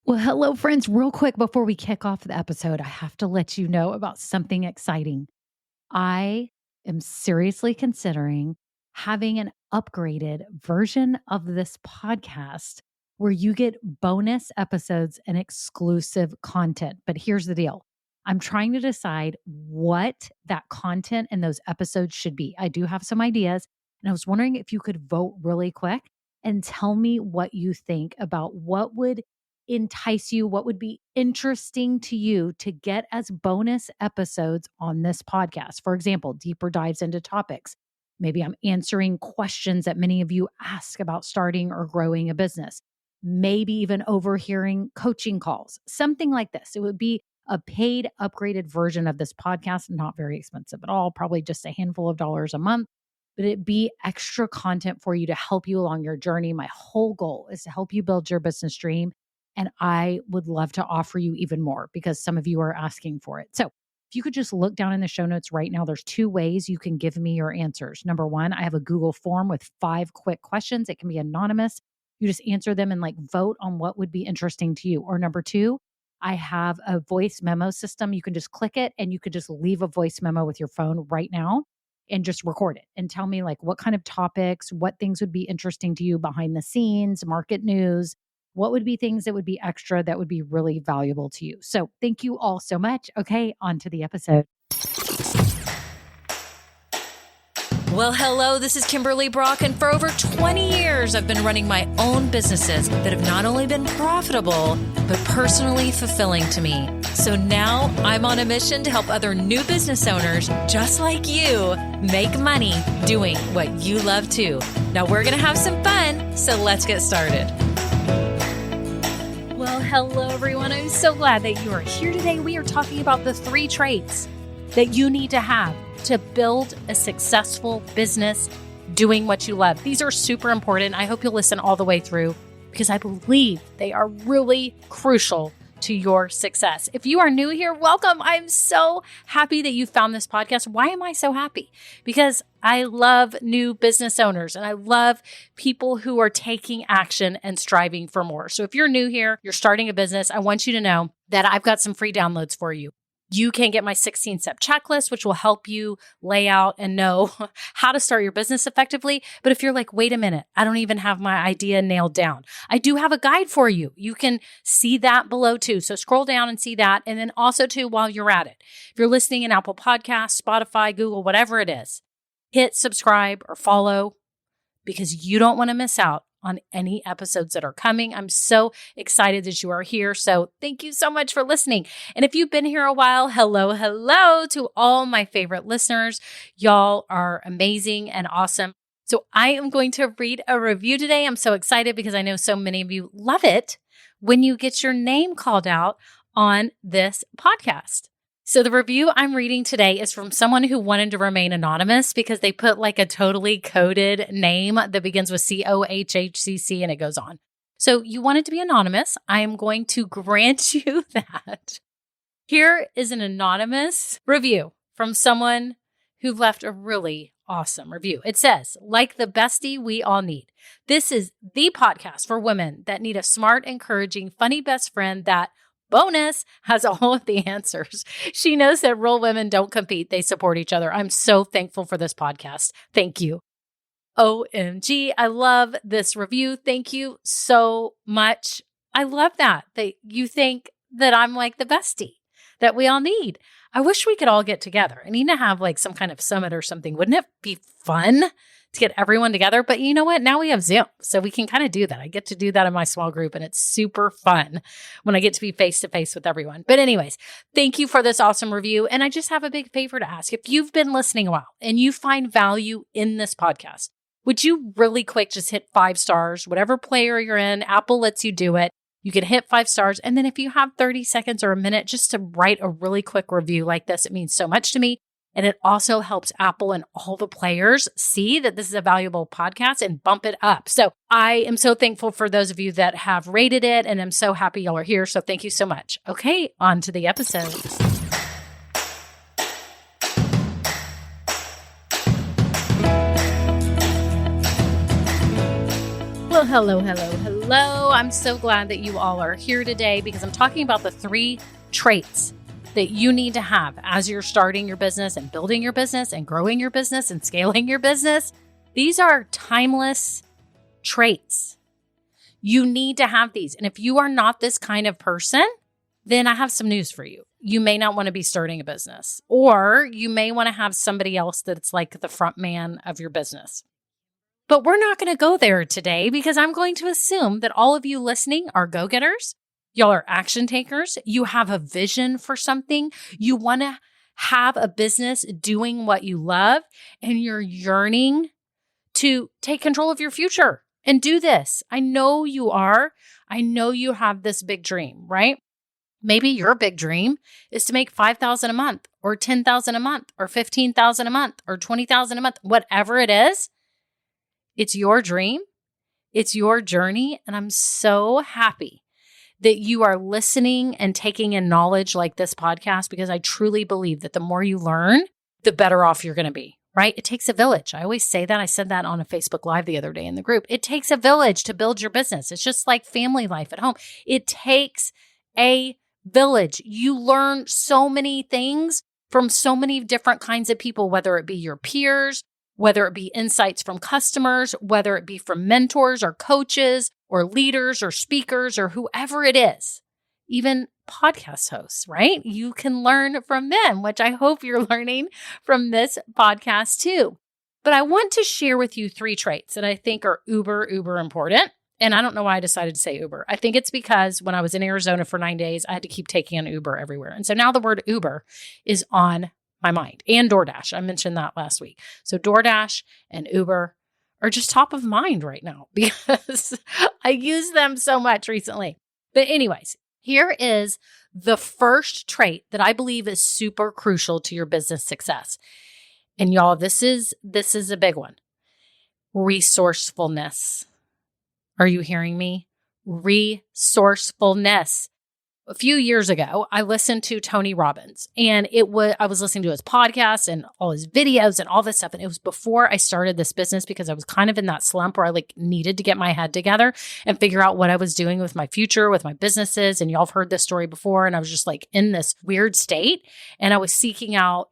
Well, hello, friends. Real quick before we kick off the episode, I have to let you know about something exciting. I am seriously considering having an upgraded version of this podcast where you get bonus episodes and exclusive content. But here's the deal, I'm trying to decide what that content and those episodes should be. I do have some ideas, and I was wondering if you could vote really quick and tell me what you think about what would entice you, what would be interesting to you to get as bonus episodes on this podcast. For example, deeper dives into topics. Maybe I'm answering questions that many of you ask about starting or growing a business. Maybe even overhearing coaching calls, something like this. It would be a paid, upgraded version of this podcast, not very expensive at all, probably just a handful of dollars a month, but it be extra content for you to help you along your journey. My whole goal is to help you build your business dream. And I would love to offer you even more because some of you are asking for it. So if you could just look down in the show notes right now, there's 2 ways you can give me your answers. Number 1, I have a Google form with 5 quick questions. It can be anonymous. You just answer them and vote on what would be interesting to you. Or number 2, I have a voice memo system. You can just click it and you could just leave a voice memo with your phone right now and just record it and tell me what kind of topics, what things would be interesting to you behind the scenes, market news. What would be things that would be extra that would be really valuable to you? So thank you all so much. Okay, on to the episode. Well, hello, this is Kimberly Brock, and for over 20 years, I've been running my own businesses that have not only been profitable, but personally fulfilling to me. So now I'm on a mission to help other new business owners, just like you, make money doing what you love too. Now we're going to have some fun, so let's get started. Well, hello, everyone. I'm so glad that you are here today. We are talking about the 3 traits that you need to have to build a successful business doing what you love. These are super important. I hope you'll listen all the way through because I believe they are really crucial to your success. If you are new here, welcome. I'm so happy that you found this podcast. Why am I so happy? Because I love new business owners and I love people who are taking action and striving for more. So if you're new here, you're starting a business, I want you to know that I've got some free downloads for you. You can get my 16-step checklist, which will help you lay out and know how to start your business effectively. But if you're like, wait a minute, I don't even have my idea nailed down, I do have a guide for you. You can see that below too. So scroll down and see that. And then also too, while you're at it, if you're listening in Apple Podcasts, Spotify, Google, whatever it is, hit subscribe or follow because you don't want to miss out on any episodes that are coming. I'm so excited that you are here. So thank you so much for listening. And if you've been here a while, hello to all my favorite listeners. Y'all are amazing and awesome. So I am going to read a review today. I'm so excited because I know so many of you love it when you get your name called out on this podcast. So the review I'm reading today is from someone who wanted to remain anonymous because they put a totally coded name that begins with COHHCC and it goes on. So you wanted to be anonymous. I am going to grant you that. Here is an anonymous review from someone who left a really awesome review. It says, like the bestie we all need. This is the podcast for women that need a smart, encouraging, funny best friend that bonus has all of the answers. She knows that real women don't compete. They support each other. I'm so thankful for this podcast. Thank you. OMG. I love this review. Thank you so much. I love that you think that I'm like the bestie that we all need. I wish we could all get together. I need to have some kind of summit or something. Wouldn't it be fun to get everyone together? But you know what? Now we have Zoom, so we can kind of do that. I get to do that in my small group, and it's super fun when I get to be face-to-face with everyone. But anyways, thank you for this awesome review. And I just have a big favor to ask. If you've been listening a while and you find value in this podcast, would you really quick just hit 5 stars, whatever player you're in? Apple lets you do it. You can hit 5 stars. And then if you have 30 seconds or a minute just to write a really quick review like this, it means so much to me. And it also helps Apple and all the players see that this is a valuable podcast and bump it up. So I am so thankful for those of you that have rated it, and I'm so happy y'all are here. So thank you so much. Okay, on to the episode. Well, hello, hello, hello. I'm so glad that you all are here today because I'm talking about the 3 traits that you need to have as you're starting your business and building your business and growing your business and scaling your business. These are timeless traits. You need to have these. And if you are not this kind of person, then I have some news for you. You may not want to be starting a business, or you may want to have somebody else that's like the front man of your business. But we're not going to go there today because I'm going to assume that all of you listening are go-getters. Y'all are action takers. You have a vision for something. You want to have a business doing what you love, and you're yearning to take control of your future and do this. I know you are. I know you have this big dream, right? Maybe your big dream is to make $5,000 a month or $10,000 a month or $15,000 a month or $20,000 a month, whatever it is. It's your dream. It's your journey. And I'm so happy that you are listening and taking in knowledge like this podcast, because I truly believe that the more you learn, the better off you're going to be, right? It takes a village. I always say that. I said that on a Facebook Live the other day in the group. It takes a village to build your business. It's just like family life at home. It takes a village. You learn so many things from so many different kinds of people, whether it be your peers, whether it be insights from customers, whether it be from mentors or coaches or leaders or speakers or whoever it is, even podcast hosts, right? You can learn from them, which I hope you're learning from this podcast too. But I want to share with you 3 traits that I think are uber important. And I don't know why I decided to say Uber. I think it's because when I was in Arizona for 9 days, I had to keep taking an Uber everywhere. And so now the word Uber is on my mind, and DoorDash. I mentioned that last week. So DoorDash and Uber are just top of mind right now because I use them so much recently. But anyways, here is the first trait that I believe is super crucial to your business success. And y'all, this is a big one. Resourcefulness. Are you hearing me? Resourcefulness. A few years ago, I listened to Tony Robbins, and I was listening to his podcast and all his videos and all this stuff. And it was before I started this business because I was kind of in that slump where I needed to get my head together and figure out what I was doing with my future, with my businesses. And y'all have heard this story before. And I was just in this weird state, and I was seeking out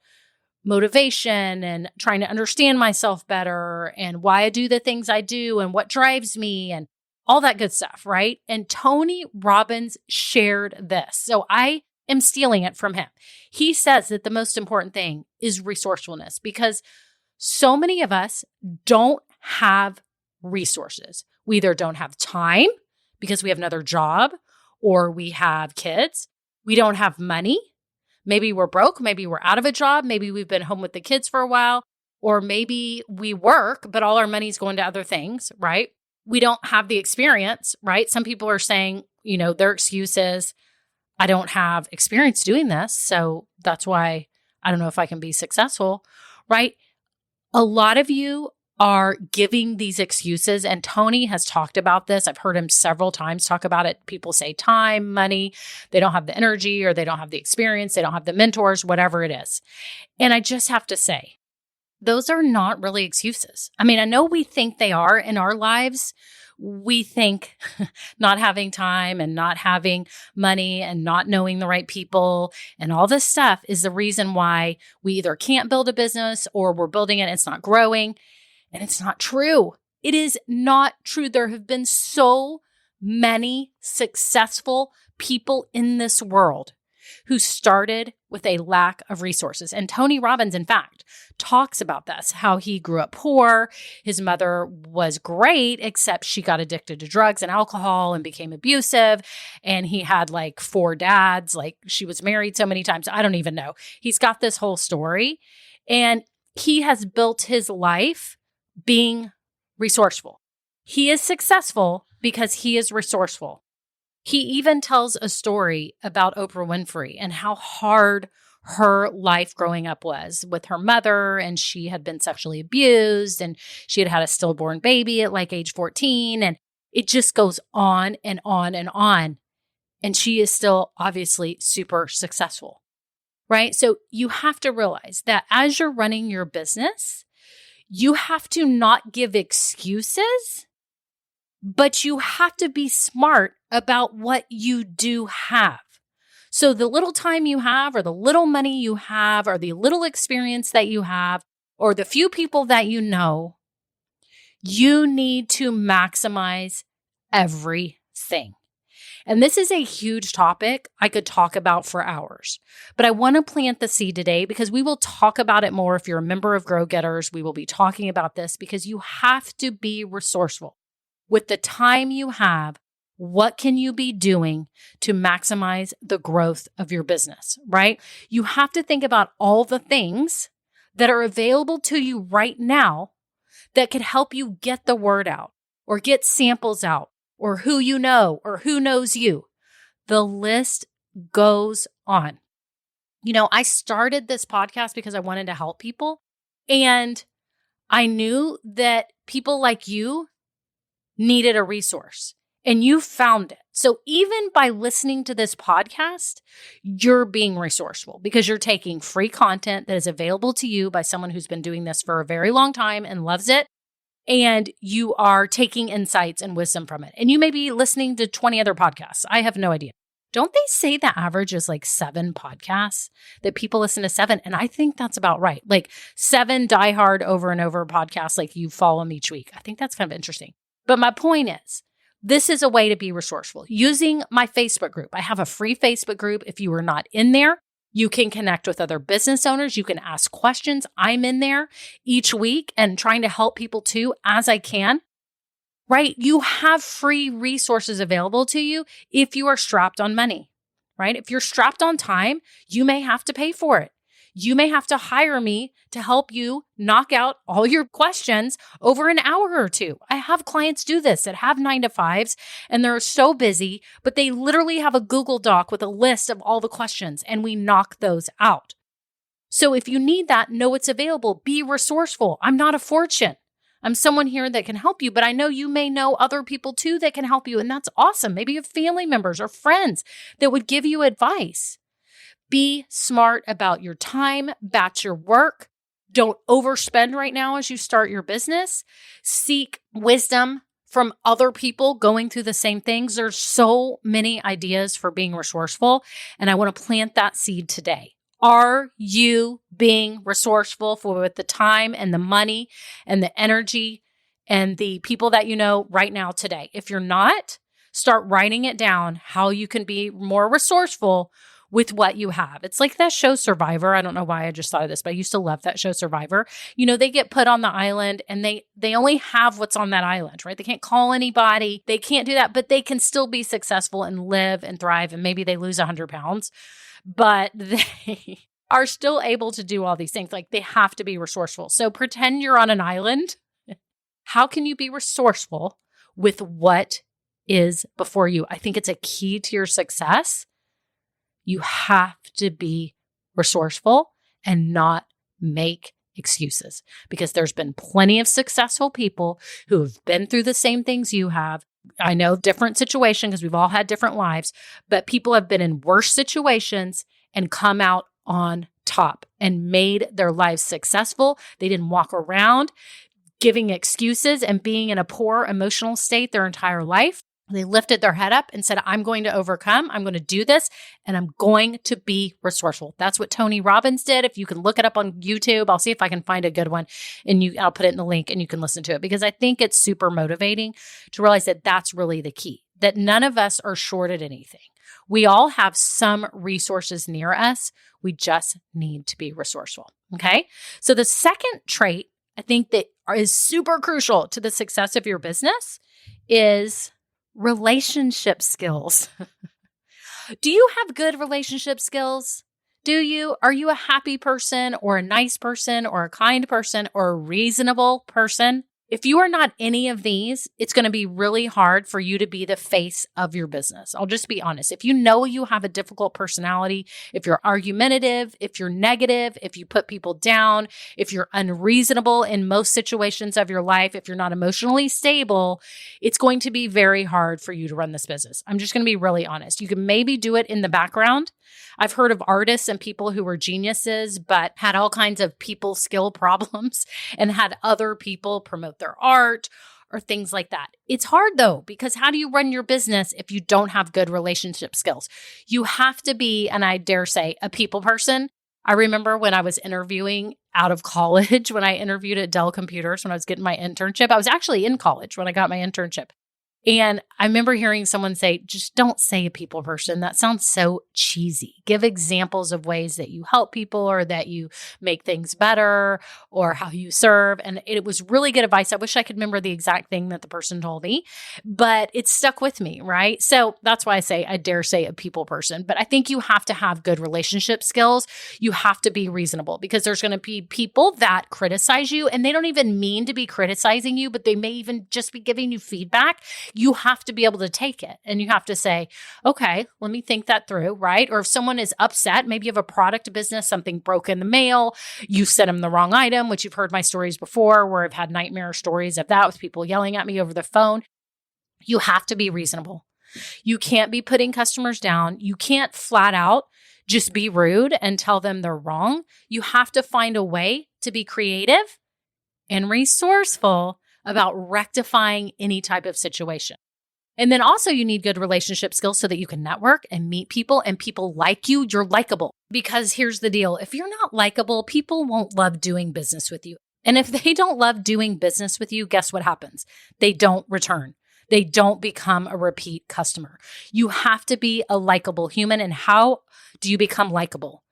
motivation and trying to understand myself better and why I do the things I do and what drives me and all that good stuff, right? And Tony Robbins shared this. So I am stealing it from him. He says that the most important thing is resourcefulness because so many of us don't have resources. We either don't have time because we have another job or we have kids. We don't have money. Maybe we're broke. Maybe we're out of a job. Maybe we've been home with the kids for a while, or maybe we work, but all our money's going to other things, right? We don't have the experience, right? Some people are saying, their excuse is, I don't have experience doing this, so that's why I don't know if I can be successful, right? A lot of you are giving these excuses, and Tony has talked about this. I've heard him several times talk about it. People say time, money, they don't have the energy, or they don't have the experience, they don't have the mentors, whatever it is. And I just have to say, those are not really excuses. I mean, I know we think they are in our lives. We think not having time and not having money and not knowing the right people and all this stuff is the reason why we either can't build a business or we're building it and it's not growing. And it's not true. It is not true. There have been so many successful people in this world who started with a lack of resources. And Tony Robbins, in fact, talks about this, how he grew up poor. His mother was great, except she got addicted to drugs and alcohol and became abusive. And he had 4 dads, she was married so many times. I don't even know. He's got this whole story. And he has built his life being resourceful. He is successful because he is resourceful. He even tells a story about Oprah Winfrey and how hard her life growing up was with her mother, and she had been sexually abused, and she had had a stillborn baby at age 14, and it just goes on and on and on. And she is still obviously super successful, right? So you have to realize that as you're running your business, you have to not give excuses, but you have to be smart about what you do have. So the little time you have, or the little money you have, or the little experience that you have, or the few people that you know, you need to maximize everything. And this is a huge topic I could talk about for hours, but I want to plant the seed today because we will talk about it more. If you're a member of Grow Getters, we will be talking about this because you have to be resourceful. With the time you have, what can you be doing to maximize the growth of your business, right? You have to think about all the things that are available to you right now that could help you get the word out or get samples out or who you know or who knows you. The list goes on. You know, I started this podcast because I wanted to help people, and I knew that people like you needed a resource, and you found it. So even by listening to this podcast, you're being resourceful because you're taking free content that is available to you by someone who's been doing this for a very long time and loves it. And you are taking insights and wisdom from it. And you may be listening to 20 other podcasts. I have no idea. Don't they say the average is like 7 podcasts, that people listen to 7? And I think that's about right. Like 7 diehard over and over podcasts, like you follow them each week. I think that's kind of interesting. But my point is, this is a way to be resourceful. Using my Facebook group. I have a free Facebook group. If you are not in there, you can connect with other business owners. You can ask questions. I'm in there each week and trying to help people too as I can, right? You have free resources available to you if you are strapped on money, right? If you're strapped on time, you may have to pay for it. You may have to hire me to help you knock out all your questions over an hour or two. I have clients do this that have 9-to-5s and they're so busy, but they literally have a Google Doc with a list of all the questions and we knock those out. So if you need that, know it's available. Be resourceful. I'm not a fortune. I'm someone here that can help you, but I know you may know other people too that can help you, and that's awesome. Maybe you have family members or friends that would give you advice. Be smart about your time, batch your work. Don't overspend right now as you start your business. Seek wisdom from other people going through the same things. There's so many ideas for being resourceful, and I want to plant that seed today. Are you being resourceful with the time and the money and the energy and the people that you know right now today? If you're not, start writing it down how you can be more resourceful with what you have. It's like that show Survivor. I don't know why I just thought of this, but I used to love that show Survivor. You know, they get put on the island and they only have what's on that island, right? They can't call anybody. They can't do that, but they can still be successful and live and thrive. And maybe they lose 100 pounds, but they are still able to do all these things. Like they have to be resourceful. So pretend you're on an island. How can you be resourceful with what is before you? I think it's a key to your success. You have to be resourceful and not make excuses, because there's been plenty of successful people who have been through the same things you have. I know different situation because we've all had different lives, but people have been in worse situations and come out on top and made their lives successful. They didn't walk around giving excuses and being in a poor emotional state their entire life. They lifted their head up and said, I'm going to overcome. I'm going to do this, and I'm going to be resourceful. That's what Tony Robbins did. If you can look it up on YouTube, I'll see if I can find a good one, and I'll put it in the link and you can listen to it, because I think it's super motivating to realize that that's really the key, that none of us are short at anything. We all have some resources near us. We just need to be resourceful. Okay. So the second trait I think that is super crucial to the success of your business is relationship skills. Do you have good relationship skills? Do you? Are you a happy person or a nice person or a kind person or a reasonable person? If you are not any of these, it's going to be really hard for you to be the face of your business. I'll just be honest. If you know you have a difficult personality, if you're argumentative, if you're negative, if you put people down, if you're unreasonable in most situations of your life, if you're not emotionally stable, it's going to be very hard for you to run this business. I'm just going to be really honest. You can maybe do it in the background. I've heard of artists and people who were geniuses, but had all kinds of people skill problems and had other people promote their art or things like that. It's hard though, because how do you run your business if you don't have good relationship skills? You have to be, and I dare say, a people person. I remember when I was interviewing out of college, when I interviewed at Dell Computers, when I was getting my internship. I was actually in college when I got my internship. And I remember hearing someone say, just don't say a people person. That sounds so cheesy. Give examples of ways that you help people or that you make things better or how you serve. And it was really good advice. I wish I could remember the exact thing that the person told me, but it stuck with me, right? So that's why I say, I dare say a people person. But I think you have to have good relationship skills. You have to be reasonable because there's going to be people that criticize you and they don't even mean to be criticizing you, but they may even just be giving you feedback. You have to be able to take it and you have to say, okay, let me think that through, right? Or if someone is upset, maybe you have a product business, something broke in the mail, you sent them the wrong item, which you've heard my stories before where I've had nightmare stories of that with people yelling at me over the phone. You have to be reasonable. You can't be putting customers down. You can't flat out just be rude and tell them they're wrong. You have to find a way to be creative and resourceful about rectifying any type of situation. And then also you need good relationship skills so that you can network and meet people and people like you. You're likable. Because here's the deal. If you're not likable, people won't love doing business with you. And if they don't love doing business with you, guess what happens? They don't return. They don't become a repeat customer. You have to be a likable human. And how do you become likable?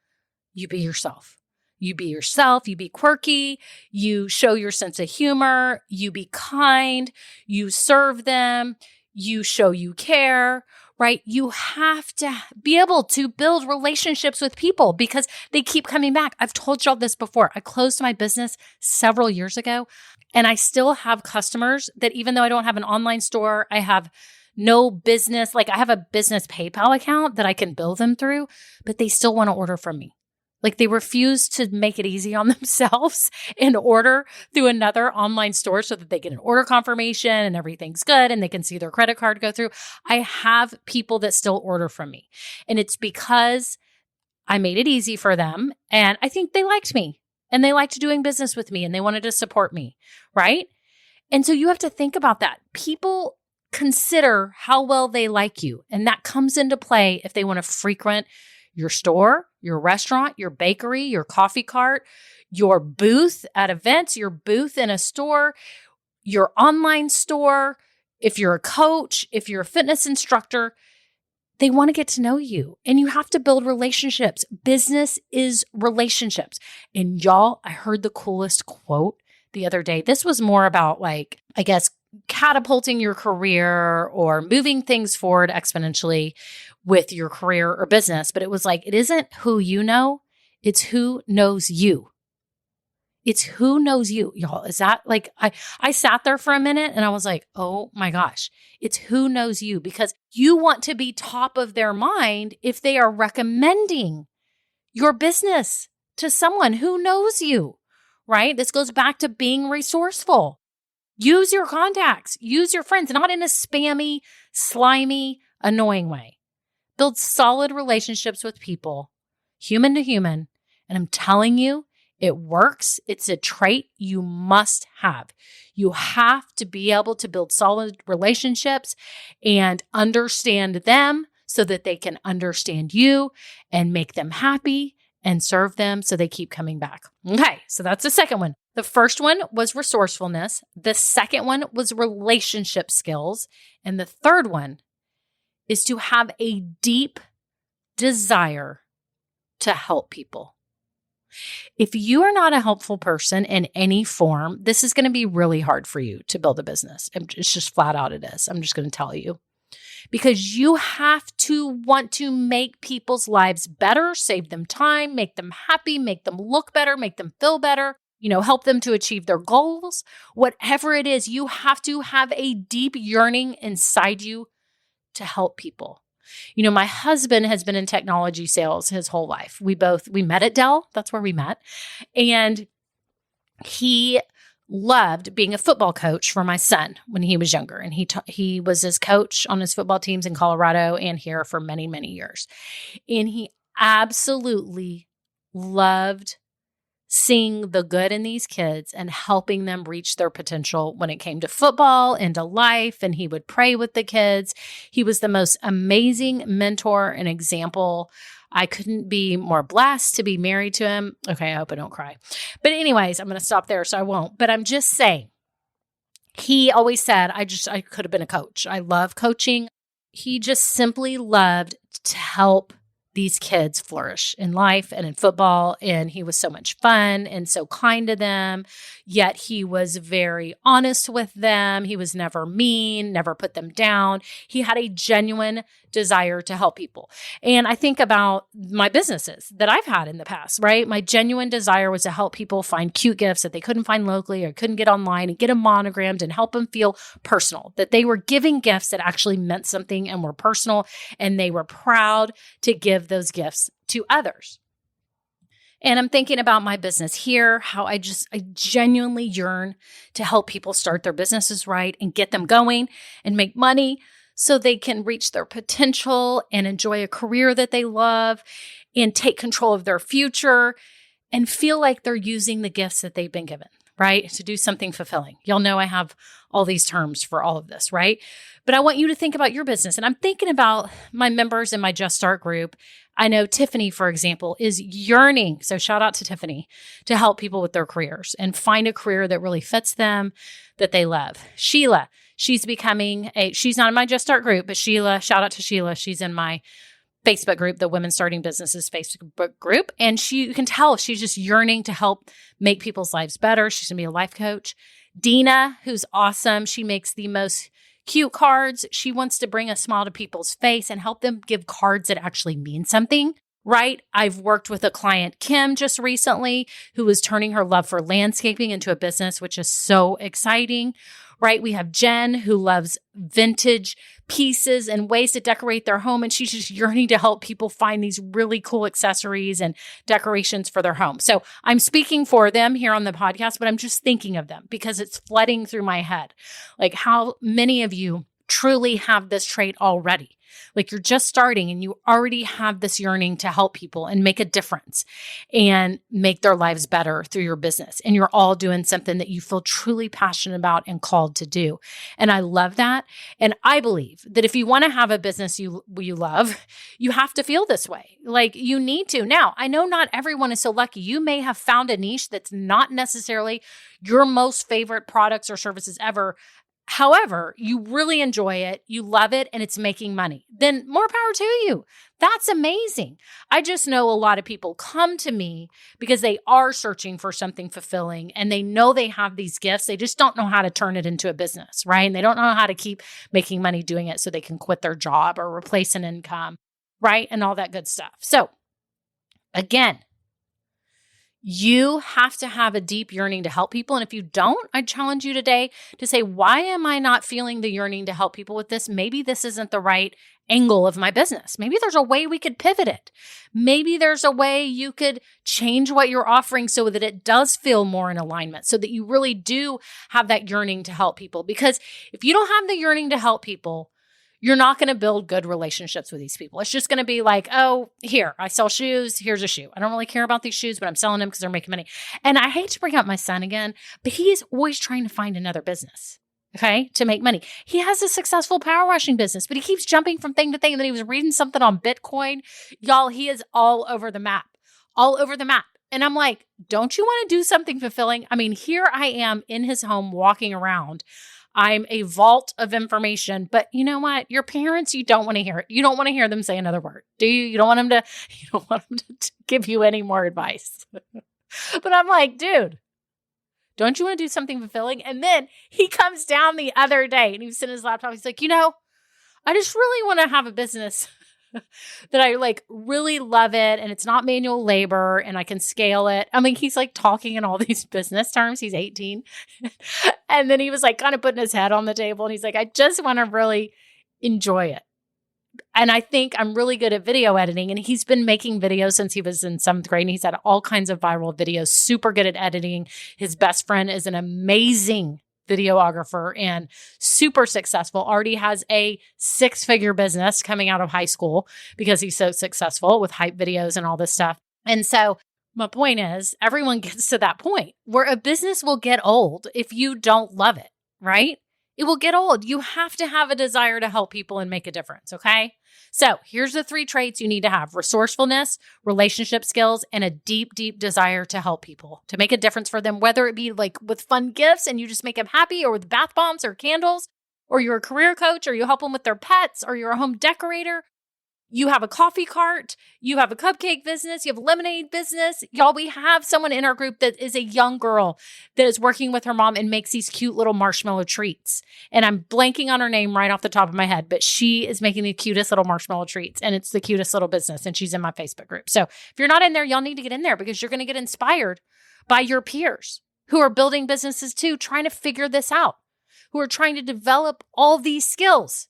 You be yourself. You be yourself, you be quirky, you show your sense of humor, you be kind, you serve them, you show you care, right? You have to be able to build relationships with people because they keep coming back. I've told y'all this before. I closed my business several years ago and I still have customers that even though I don't have an online store, I have no business, like I have a business PayPal account that I can bill them through, but they still want to order from me. Like they refuse to make it easy on themselves and order through another online store so that they get an order confirmation and everything's good and they can see their credit card go through. I have people that still order from me. And it's because I made it easy for them. And I think they liked me and they liked doing business with me and they wanted to support me, right? And so you have to think about that. People consider how well they like you. And that comes into play if they want to frequent your store, your restaurant, your bakery, your coffee cart, your booth at events, your booth in a store, your online store. If you're a coach, if you're a fitness instructor, they want to get to know you and you have to build relationships. Business is relationships. And y'all, I heard the coolest quote the other day. This was more about like, I guess, catapulting your career or moving things forward exponentially with your career or business. But it was like, it isn't who you know, it's who knows you. It's who knows you, y'all. Is that like, I sat there for a minute and I was like, oh my gosh, it's who knows you because you want to be top of their mind if they are recommending your business to someone who knows you, right? This goes back to being resourceful. Use your contacts, use your friends, not in a spammy, slimy, annoying way. Build solid relationships with people, human to human. And I'm telling you, it works. It's a trait you must have. You have to be able to build solid relationships and understand them so that they can understand you and make them happy and serve them so they keep coming back. Okay, so that's the second one. The first one was resourcefulness. The second one was relationship skills. And the third one is to have a deep desire to help people. If you are not a helpful person in any form, this is going to be really hard for you to build a business. It's just flat out it is. I'm just going to tell you. Because you have to want to make people's lives better, save them time, make them happy, make them look better, make them feel better, help them to achieve their goals. Whatever it is, you have to have a deep yearning inside you to help people. My husband has been in technology sales his whole life. We met at Dell. That's where we met. And he loved being a football coach for my son when he was younger. And he was his coach on his football teams in Colorado and here for many, many years. And he absolutely loved seeing the good in these kids and helping them reach their potential when it came to football and to life. And he would pray with the kids. He was the most amazing mentor and example. I couldn't be more blessed to be married to him. Okay, I hope I don't cry. But anyways, I'm going to stop there, so I won't. But I'm just saying, he always said, I could have been a coach. I love coaching. He just simply loved to help these kids flourish in life and in football. And he was so much fun and so kind to them. Yet he was very honest with them. He was never mean, never put them down. He had a genuine desire to help people. And I think about my businesses that I've had in the past, right? My genuine desire was to help people find cute gifts that they couldn't find locally or couldn't get online and get them monogrammed and help them feel personal, that they were giving gifts that actually meant something and were personal, and they were proud to give those gifts to others. And I'm thinking about my business here, how I genuinely yearn to help people start their businesses right and get them going and make money so they can reach their potential and enjoy a career that they love and take control of their future and feel like they're using the gifts that they've been given, right? To do something fulfilling. Y'all know I have all these terms for all of this, right? But I want you to think about your business. And I'm thinking about my members in my Just Start group. I know Tiffany, for example, is yearning, so shout out to Tiffany, to help people with their careers and find a career that really fits them, that they love. Sheila, she's not in my Just Start group, but Sheila, shout out to Sheila. She's in my Facebook group, the Women Starting Businesses Facebook group. And you can tell she's just yearning to help make people's lives better. She's going to be a life coach. Dina, who's awesome. She makes the most cute cards. She wants to bring a smile to people's face and help them give cards that actually mean something, right? I've worked with a client, Kim, just recently, who is turning her love for landscaping into a business, which is so exciting, right? We have Jen, who loves vintage pieces and ways to decorate their home. And she's just yearning to help people find these really cool accessories and decorations for their home. So I'm speaking for them here on the podcast, but I'm just thinking of them because it's flooding through my head. Like, how many of you truly have this trait already? Like, you're just starting and you already have this yearning to help people and make a difference and make their lives better through your business. And you're all doing something that you feel truly passionate about and called to do. And I love that. And I believe that if you want to have a business you love, you have to feel this way. Like, you need to. Now, I know not everyone is so lucky. You may have found a niche that's not necessarily your most favorite products or services ever. However, you really enjoy it, you love it, and it's making money. Then more power to you. That's amazing. I just know a lot of people come to me because they are searching for something fulfilling and they know they have these gifts. They just don't know how to turn it into a business, right? And they don't know how to keep making money doing it so they can quit their job or replace an income, right? And all that good stuff. So again, you have to have a deep yearning to help people. And if you don't, I challenge you today to say, why am I not feeling the yearning to help people with this? Maybe this isn't the right angle of my business. Maybe there's a way we could pivot it. Maybe there's a way you could change what you're offering so that it does feel more in alignment, so that you really do have that yearning to help people. Because if you don't have the yearning to help people, you're not going to build good relationships with these people. It's just going to be like, oh, here, I sell shoes. Here's a shoe. I don't really care about these shoes, but I'm selling them because they're making money. And I hate to bring up my son again, but he's always trying to find another business, okay, to make money. He has a successful power washing business, but he keeps jumping from thing to thing. And then he was reading something on Bitcoin. Y'all, he is all over the map, all over the map. And I'm like, don't you want to do something fulfilling? I mean, here I am in his home walking around. I'm a vault of information, but you know what? Your parents, you don't want to hear it. You don't want to hear them say another word, do you? You don't want them to give you any more advice. But I'm like, dude, don't you want to do something fulfilling? And then he comes down the other day and he's in his laptop. He's like, I just really want to have a business that I like really love it. And it's not manual labor and I can scale it. I mean, he's like talking in all these business terms. He's 18. And then he was like kind of putting his head on the table and he's like, I just want to really enjoy it. And I think I'm really good at video editing. And he's been making videos since he was in 7th grade. And he's had all kinds of viral videos, super good at editing. His best friend is an amazing videographer and super successful, already has a 6-figure business coming out of high school because he's so successful with hype videos and all this stuff. And so My point is, everyone gets to that point where a business will get old if you don't love it, right? It will get old. You have to have a desire to help people and make a difference, okay? So here's the 3 traits you need to have: resourcefulness, relationship skills, and a deep, deep desire to help people, to make a difference for them, whether it be like with fun gifts and you just make them happy, or with bath bombs or candles, or you're a career coach, or you help them with their pets, or you're a home decorator. You have a coffee cart, you have a cupcake business, you have a lemonade business. Y'all, we have someone in our group that is a young girl that is working with her mom and makes these cute little marshmallow treats. And I'm blanking on her name right off the top of my head, but she is making the cutest little marshmallow treats, and it's the cutest little business, and she's in my Facebook group. So if you're not in there, y'all need to get in there, because you're going to get inspired by your peers who are building businesses too, trying to figure this out, who are trying to develop all these skills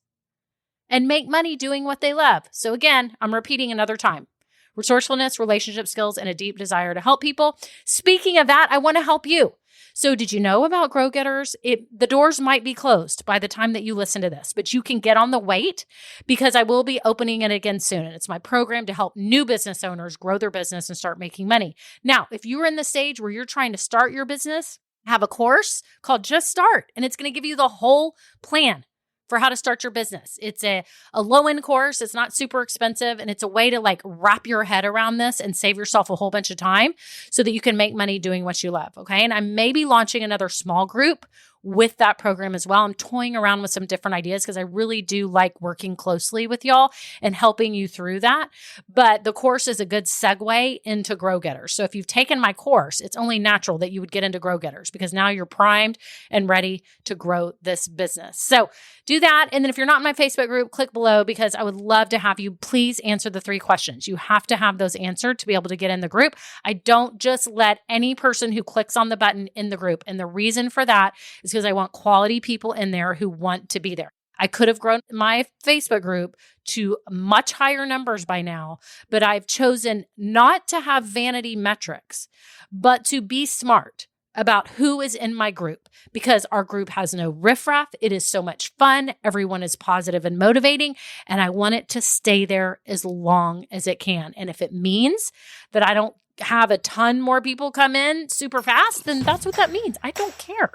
and make money doing what they love. So again, I'm repeating another time: resourcefulness, relationship skills, and a deep desire to help people. Speaking of that, I want to help you. So did you know about Grow Getters? The doors might be closed by the time that you listen to this, but you can get on the wait, because I will be opening it again soon. And it's my program to help new business owners grow their business and start making money. Now, if you're in the stage where you're trying to start your business, I have a course called Just Start, and it's going to give you the whole plan for how to start your business. It's a low-end course. It's not super expensive, and it's a way to like wrap your head around this and save yourself a whole bunch of time so that you can make money doing what you love, okay? And I may be launching another small group with that program as well. I'm toying around with some different ideas because I really do like working closely with y'all and helping you through that. But the course is a good segue into Grow Getters. So if you've taken my course, it's only natural that you would get into Grow Getters, because now you're primed and ready to grow this business. So do that. And then if you're not in my Facebook group, click below, because I would love to have you please answer the 3 questions. You have to have those answered to be able to get in the group. I don't just let any person who clicks on the button in the group. And the reason for that is because I want quality people in there who want to be there. I could have grown my Facebook group to much higher numbers by now, but I've chosen not to have vanity metrics, but to be smart about who is in my group, because our group has no riffraff. It is so much fun. Everyone is positive and motivating, and I want it to stay there as long as it can. And if it means that I don't have a ton more people come in super fast, then that's what that means. I don't care.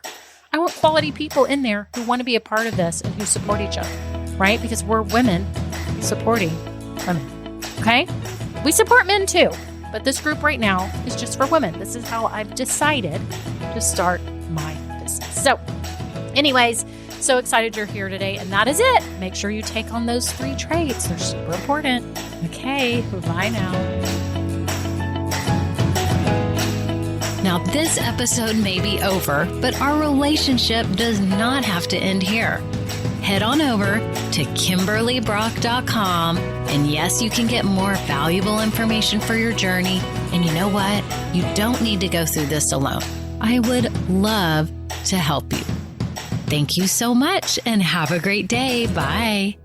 I want quality people in there who want to be a part of this and who support each other, right? Because we're women supporting women, okay? We support men too, but this group right now is just for women. This is how I've decided to start my business. So anyways, so excited you're here today, and that is it. Make sure you take on those 3 traits. They're super important. Okay, bye now. Now, this episode may be over, but our relationship does not have to end here. Head on over to KimberlyBrock.com, and yes, you can get more valuable information for your journey. And you know what? You don't need to go through this alone. I would love to help you. Thank you so much, and have a great day. Bye.